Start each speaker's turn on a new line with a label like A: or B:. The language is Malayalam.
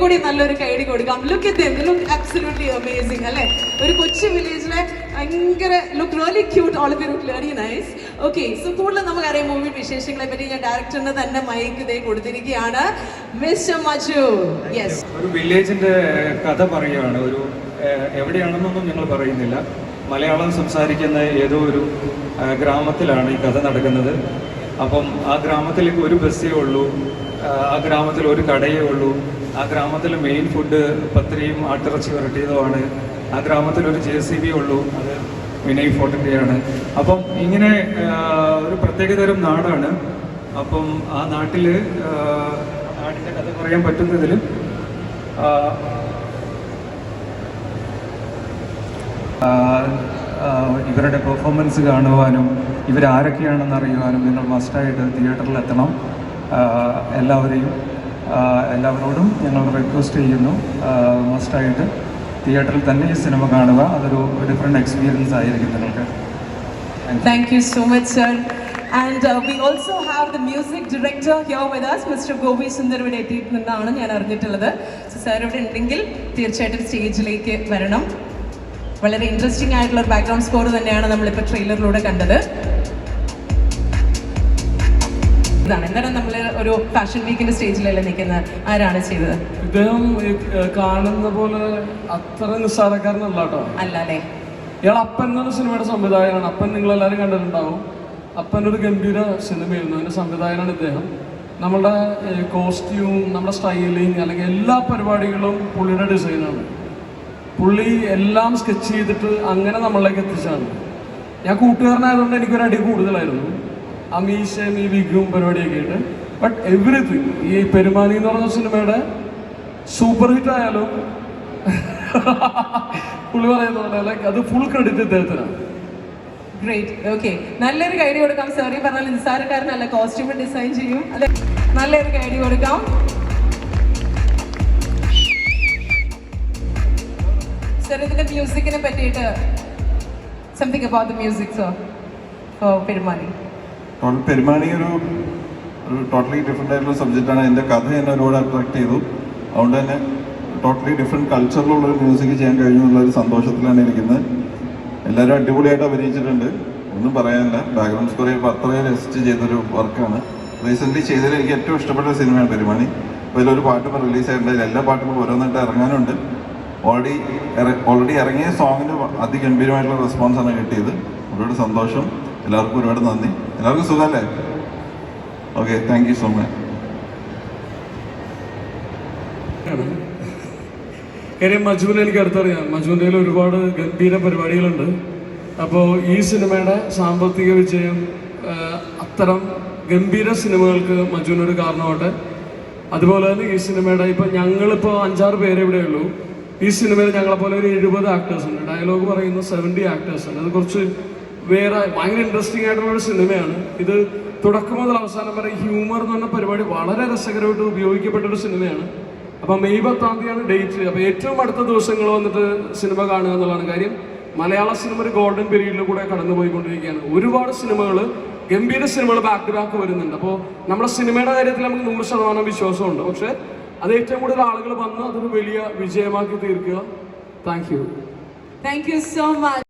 A: കൂടി നല്ലൊരു കൈഡി കൊടുക്കാം. Look at dum, look absolutely amazing അല്ലേ? ഒരു കൊച്ചു വില്ലേജിലെ ഭയങ്കര look really cute, all of you look very nice. Okay, so കൂടുതൽ നമുക്കറിയാം മൂവി വിശേഷങ്ങളെ പറ്റി. ഞാൻ ഡയറക്ടറിന് തന്നെ മൈക്ക് ഇതേ കൊടുത്തിരിക്കുകയാണ്. Mister Maju, yes.
B: ഒരു വില്ലേജിന്റെ കഥ പറയുകയാണ്. ഒരു എവിടെയാണെന്നൊന്നും ഞങ്ങൾ പറയുന്നില്ല. മലയാളം സംസാരിക്കുന്ന ഏതോ ഒരു ഗ്രാമത്തിലാണ് ഈ കഥ നടക്കുന്നത്. അപ്പം ആ ഗ്രാമത്തിലേക്ക് ഒരു ബസ്സേ ഉള്ളൂ, ആ ഗ്രാമത്തിൽ ഒരു കടയേ ഉള്ളൂ, ആ ഗ്രാമത്തിൽ മെയിൻ ഫുഡ് പത്തിരിയും ആട്ടിറച്ചി വരട്ടിയതുമാണ്, ആ ഗ്രാമത്തിൽ ഒരു JCB ഉള്ളൂ, അത് വിനയ് ഫോർട്ടിൻ്റെയാണ്. അപ്പം ഇങ്ങനെ ഒരു പ്രത്യേകതരം നാടാണ്. അപ്പം ആ നാട്ടിൽ നാടിൻ്റെ കഥ പറയാൻ പറ്റുന്നതിൽ ഇവരുടെ പെർഫോമൻസ് കാണുവാനും ഇവരാരൊക്കെയാണെന്ന് അറിയുവാനും നിങ്ങൾ മസ്റ്റായിട്ട് തിയേറ്ററിൽ എത്തണം. എല്ലാവരോടും ഞങ്ങൾ റിക്വസ്റ്റ് ചെയ്യുന്നു, മസ്റ്റായിട്ട് തിയേറ്ററിൽ തന്നെ ഈ സിനിമ കാണുക. അതൊരു ഡിഫറെൻറ്റ് എക്സ്പീരിയൻസ് ആയിരിക്കും നിങ്ങൾക്ക്.
A: Thank you so much, sir. And we also have the music director here with us, Mr. Gopi Sundar ഇവിടെ എത്തിയിട്ടുണ്ടെന്നാണ് ഞാൻ അറിഞ്ഞിട്ടുള്ളത്. സോ സാർ ഇവിടെ ഉണ്ടെങ്കിൽ തീർച്ചയായിട്ടും സ്റ്റേജിലേക്ക് വരണം. വളരെ ഇൻട്രസ്റ്റിംഗ് ആയിട്ടുള്ള ഒരു ബാക്ക്ഗ്രൗണ്ട് സ്കോർ തന്നെയാണ് നമ്മളിപ്പോൾ ട്രെയിലറിലൂടെ കണ്ടത്. ഇതാണ് എന്തായാലും നമ്മൾ ഒരു ഫാഷൻ വീക്കിന്റെ സ്റ്റേജിലല്ലേ നിൽക്കുന്നത്. ആരാണ് ചെയ്തത്?
C: ഇദ്ദേഹം കാണുന്ന പോലെ അത്ര നിസ്സാരക്കാരനല്ല കേട്ടോ.
A: അല്ല അല്ലേ?
C: ഇയാൾ അപ്പൻ എന്നൊരു സിനിമയുടെ സംവിധായകനാണ്. അപ്പൻ നിങ്ങളെല്ലാവരും കണ്ടിട്ടുണ്ടാവും. അപ്പൻ ഒരു ഗംഭീര സിനിമയായിരുന്നു. അതിൻ്റെ സംവിധായകനാണ് ഇദ്ദേഹം. നമ്മുടെ കോസ്റ്റ്യൂം, നമ്മുടെ സ്റ്റൈലിങ് അല്ലെങ്കിൽ എല്ലാ പരിപാടികളും പുള്ളിയുടെ ഡിസൈനാണ്. പുള്ളി എല്ലാം സ്കെച്ച് ചെയ്തിട്ട് അങ്ങനെ നമ്മളിലേക്ക് എത്തിച്ചാണ്. ഞാൻ കൂട്ടുകാരനായതുകൊണ്ട് എനിക്കൊരു അടി കൂടുതലായിരുന്നു. അമീഷയും ഈ വിഗും പരിപാടിയൊക്കെ ആയിട്ട്. ബട്ട് എവറിത്തിങ് ഈ പെരുമാനി എന്ന് പറഞ്ഞ സിനിമയുടെ സൂപ്പർ ഹിറ്റ് ആയാലും പുള്ളി പറയുന്നത് ലൈക്ക് അത് ഫുൾ ക്രെഡിറ്റ് ഇദ്ദേഹത്തിനാണ്.
A: ഗ്രേറ്റ്. ഓക്കെ, നല്ലൊരു കൈഡി കൊടുക്കാം. സോറി പറഞ്ഞാൽ നിസ്സാരക്കാരനല്ല, കോസ്റ്റ്യൂം ഡിസൈൻ ചെയ്യും. അല്ലെ, നല്ലൊരു കൈഡി കൊടുക്കാം. സർ, ഇതിന്റെ മ്യൂസിക്കിനെ പറ്റിയിട്ട് something about the music sir for Perumani.
D: Perumani ഒരു ടോട്ടലി ഡിഫറെൻ്റ് ആയിട്ടുള്ള സബ്ജക്റ്റാണ്. എൻ്റെ കഥ എന്നെ ഒരുപാട് അട്രാക്ട് ചെയ്തു. അതുകൊണ്ട് തന്നെ ടോട്ടലി ഡിഫറെൻറ്റ് കൾച്ചറിലുള്ളൊരു മ്യൂസിക് ചെയ്യാൻ കഴിഞ്ഞു എന്നുള്ളൊരു സന്തോഷത്തിലാണ് ഇരിക്കുന്നത്. എല്ലാവരും അടിപൊളിയായിട്ട് അഭിനയിച്ചിട്ടുണ്ട്, ഒന്നും പറയാനില്ല. ബാക്ക്ഗ്രൗണ്ട് സ്കോർ ചെയ്യുമ്പോൾ അത്രയും രസിച്ച് ചെയ്തൊരു വർക്കാണ്. റീസെൻ്റ്ലി ചെയ്തതിൽ എനിക്ക് ഏറ്റവും ഇഷ്ടപ്പെട്ട സിനിമയാണ് പെരുമാണി. അപ്പോൾ ഇതിലൊരു പാട്ടും റിലീസായിട്ടുണ്ട്. എല്ലാ പാട്ടുകളും ഓരോന്നായിട്ട് ഇറങ്ങാനുണ്ട്. ഓൾറെഡി ഇറങ്ങിയ സോങ്ങിന് അതിഗംഭീരമായിട്ടുള്ള റെസ്പോൺസാണ് കിട്ടിയത്. ഒരുപാട് സന്തോഷം. എല്ലാവർക്കും ഒരുപാട് നന്ദി. എല്ലാവർക്കും സുഖമല്ലേ? Okay, thank you so much.
C: കാര്യം മജുവിനെ എനിക്ക് അടുത്തറിയാം. മജുവിൻ്റെ കയ്യിൽ ഒരുപാട് ഗംഭീര പരിപാടികളുണ്ട്. അപ്പോൾ ഈ സിനിമയുടെ സാമ്പത്തിക വിജയം അത്തരം ഗംഭീര സിനിമകൾക്ക് മജുവിനൊരു കാരണമാവട്ടെ. അതുപോലെ തന്നെ ഈ സിനിമയുടെ ഇപ്പോൾ ഞങ്ങളിപ്പോൾ 5-6 പേരെ ഇവിടെ ഉള്ളൂ. ഈ സിനിമയിൽ ഞങ്ങളെപ്പോലെ ഒരു 70 ആക്ടേഴ്സ് ഉണ്ട്. ഡയലോഗ് പറയുന്ന 70 ആക്ടേഴ്സ് ഉണ്ട്. അത് കുറച്ച് വേറെ ഭയങ്കര ഇൻട്രസ്റ്റിംഗ് ആയിട്ടുള്ളൊരു സിനിമയാണ് ഇത്. തുടക്കം മുതൽ അവസാനം വരെ ഹ്യൂമർ എന്ന് പറഞ്ഞ പരിപാടി വളരെ രസകരമായിട്ട് ഉപയോഗിക്കപ്പെട്ടൊരു സിനിമയാണ്. അപ്പം മെയ് 10 ഡേറ്റ്. അപ്പോൾ ഏറ്റവും അടുത്ത ദിവസങ്ങൾ വന്നിട്ട് സിനിമ കാണുക എന്നുള്ളതാണ് കാര്യം. മലയാള സിനിമ ഒരു ഗോൾഡൻ പീരീഡിൽ കൂടെ കടന്നുപോയിക്കൊണ്ടിരിക്കുകയാണ്. ഒരുപാട് സിനിമകൾ, ഗംഭീര സിനിമകൾ ബാക്ക് ടു ബാക്ക് വരുന്നുണ്ട്. അപ്പോൾ നമ്മുടെ സിനിമയുടെ കാര്യത്തിൽ നമുക്ക് 100% വിശ്വാസമുണ്ട്. പക്ഷേ അത് ഏറ്റവും കൂടുതൽ ആളുകൾ വന്ന് അതൊരു വലിയ വിജയമാക്കി തീർക്കുക. Thank you
A: so much.